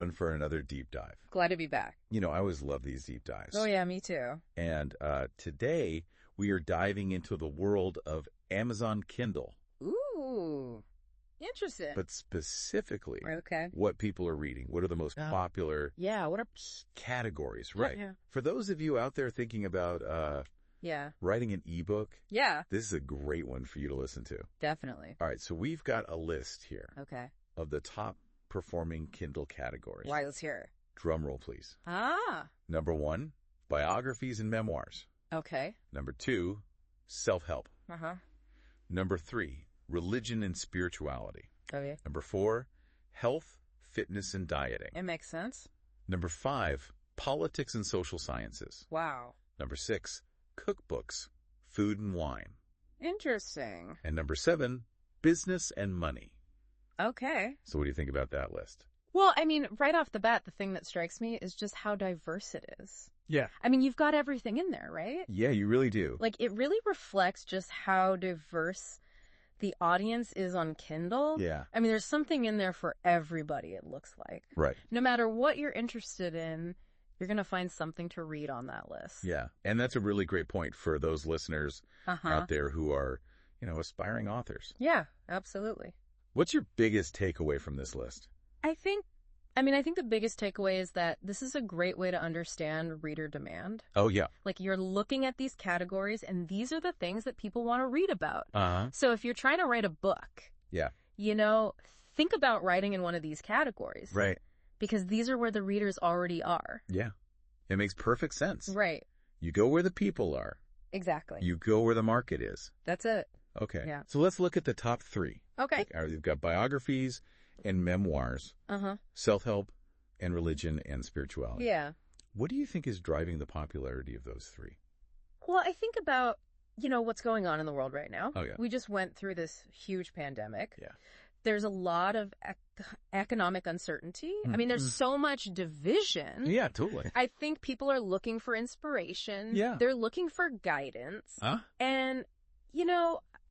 And for another deep dive. Glad to be back. You know, I always love these deep dives. Oh, yeah, me too. And today we are diving into the world of Amazon Kindle. Ooh, interesting. But specifically, okay, what people are reading. What are the most popular what are categories, right? Yeah. For those of you out there thinking about writing an ebook, this is a great one for you to listen to. Definitely. All right, so we've got a list here of the top performing Kindle categories. Right, let's hear it. Drum roll, please. Number 1, biographies and memoirs. Okay. Number 2, self-help. Number 3, religion and spirituality. Okay. Number 4, health, fitness, and dieting. It makes sense. Number 5, politics and social sciences. Wow. Number 6, cookbooks, food and wine. Interesting. And number 7, business and money. Okay. So what do you think about that list? Well, I mean, right off the bat, the thing that strikes me is just how diverse it is. Yeah. I mean, you've got everything in there, right? Yeah, you really do. Like, it really reflects just how diverse the audience is on Kindle. Yeah. I mean, there's something in there for everybody, it looks like. Right. No matter what you're interested in, you're going to find something to read on that list. Yeah. And that's a really great point for those listeners out there who are, aspiring authors. Yeah, absolutely. What's your biggest takeaway from this list? I think the biggest takeaway is that this is a great way to understand reader demand. Oh, yeah. Like, you're looking at these categories, and these are the things that people want to read about. Uh-huh. So if you're trying to write a book, think about writing in one of these categories. Right. Because these are where the readers already are. Yeah. It makes perfect sense. Right. You go where the people are. Exactly. You go where the market is. That's it. Okay. Yeah. So let's look at the top 3. Okay. You've got biographies and memoirs, self-help, and religion and spirituality. Yeah. What do you think is driving the popularity of those 3? Well, I think about, what's going on in the world right now. Oh, yeah. We just went through this huge pandemic. Yeah. There's a lot of economic uncertainty. I mean, there's so much division. Yeah, totally. I think people are looking for inspiration. Yeah. They're looking for guidance. And,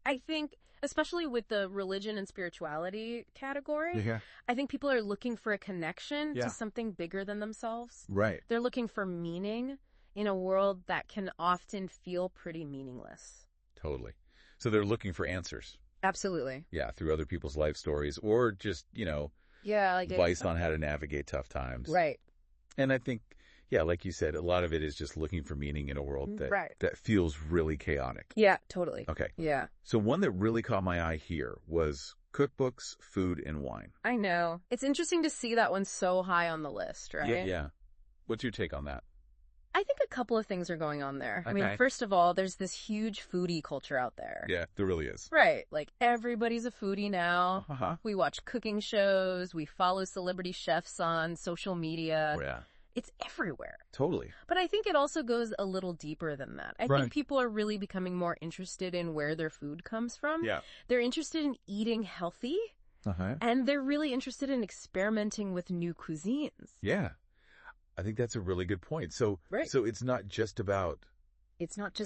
I think, especially with the religion and spirituality category, I think people are looking for a connection to something bigger than themselves. Right. They're looking for meaning in a world that can often feel pretty meaningless. Totally. So they're looking for answers. Absolutely. Yeah, through other people's life stories or just, advice on how to navigate tough times. Right. And I think, like you said, a lot of it is just looking for meaning in a world that feels really chaotic. Yeah, totally. Okay. Yeah. So one that really caught my eye here was cookbooks, food, and wine. I know. It's interesting to see that one so high on the list, right? Yeah. What's your take on that? I think a couple of things are going on there. Okay. I mean, first of all, there's this huge foodie culture out there. Yeah, there really is. Right. Like, everybody's a foodie now. We watch cooking shows. We follow celebrity chefs on social media. Oh, yeah. It's everywhere. Totally. But I think it also goes a little deeper than that. I think people are really becoming more interested in where their food comes from. Yeah. They're interested in eating healthy. And they're really interested in experimenting with new cuisines. Yeah. I think that's a really good point. So it's not just about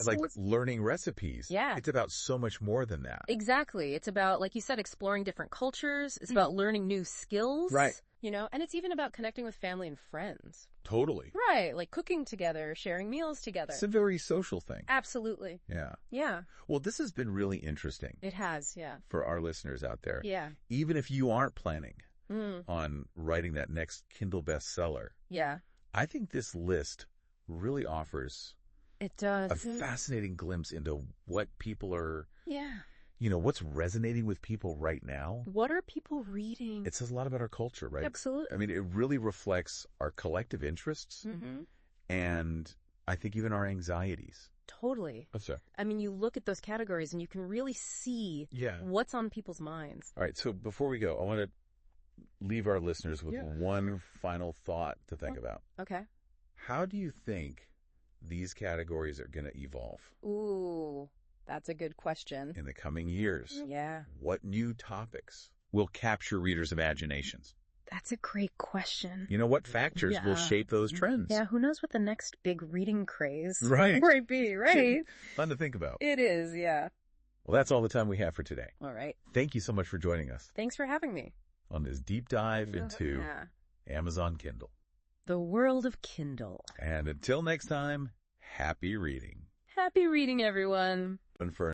like learning recipes. Yeah. It's about so much more than that. Exactly. It's about, like you said, exploring different cultures. It's about learning new skills. Right. And it's even about connecting with family and friends. Totally. Right. Like cooking together, sharing meals together. It's a very social thing. Absolutely. Yeah. Yeah. Well, this has been really interesting. It has, yeah. For our listeners out there. Yeah. Even if you aren't planning on writing that next Kindle bestseller. Yeah. I think this list really offers a fascinating glimpse into what people are, what's resonating with people right now. What are people reading? It says a lot about our culture, right? Absolutely. I mean, it really reflects our collective interests and I think even our anxieties. Totally. That's right. I mean, you look at those categories and you can really see what's on people's minds. All right. So before we go, I want to leave our listeners with one final thought to think about. Okay. How do you think these categories are going to evolve? Ooh, that's a good question. In the coming years. Yeah. What new topics will capture readers' imaginations? That's a great question. What factors will shape those trends? Yeah, who knows what the next big reading craze might be, right? Fun to think about. It is, yeah. Well, that's all the time we have for today. All right. Thank you so much for joining us. Thanks for having me. On this deep dive into Amazon Kindle. The world of Kindle. And until next time, happy reading. Happy reading, everyone. And for